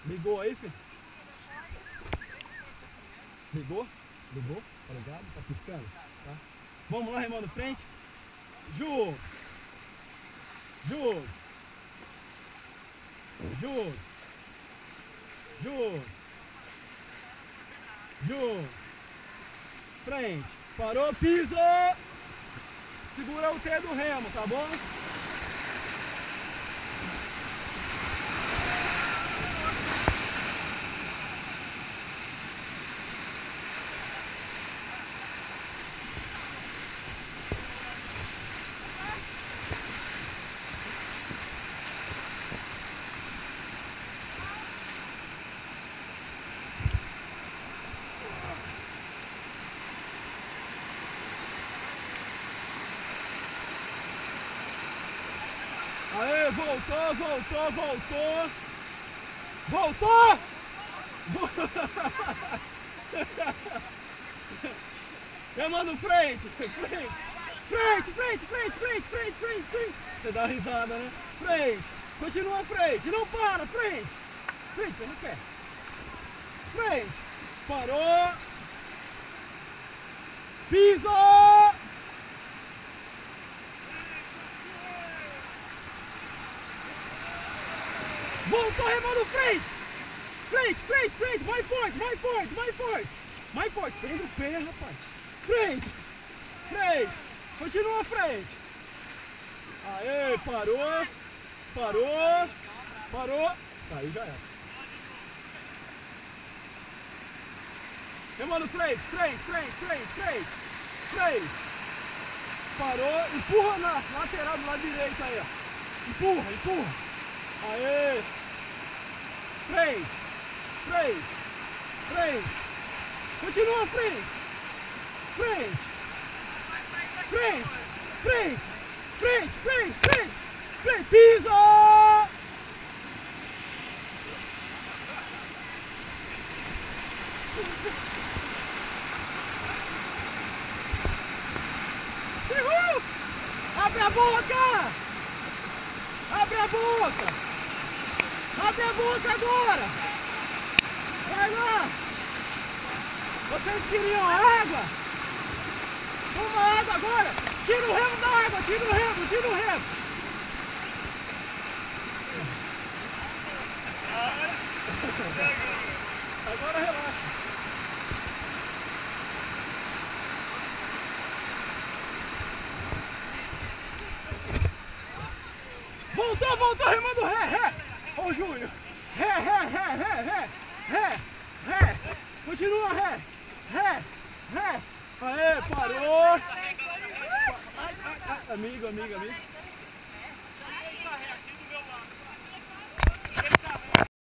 Ligou aí, filho? Ligou? Ligou? Tá ligado? Tá piscando? Tá? Vamos lá, remando frente. Juro. Juro. Juro. Juro. Juro. Frente. Parou, piso. Segura o T do remo, tá bom? Aê, voltou, voltou, voltou. Voltou! Remando frente, frente, frente, frente, frente, frente, frente, frente, frente. Você dá uma risada, né? Frente, continua frente, não para, frente. Frente, você não quer. Frente, parou. Pisou! Voltou remando frente! Frente, frente, frente! Mais forte, mais forte, mais forte! Mais forte! Prende o pé, rapaz! Frente! Frente! Continua frente! Aê, parou! Parou! Parou! Aí já era! Remando frente, frente, frente, frente, frente! Frente! Parou! Empurra na lateral do lado direito aí, ó! Empurra, empurra! Aê! Frente! Frente! Frente! Continua frente! Frente! Frente! Frente! Frente! Frente! Frente! Frente! Piso! Uhul! Abre a boca! Abre a boca! Abre a boca agora! Vai lá! Vocês queriam água? Toma água agora! Tira o remo da água! Tira o remo! Tira o remo! Agora relaxa! Voltou, voltou, remando ré, ré! Ô Júnior! Ré, ré, ré, ré, ré! Ré, ré! Continua ré! Ré, ré! Aê, parou! Amigo, amigo, amigo!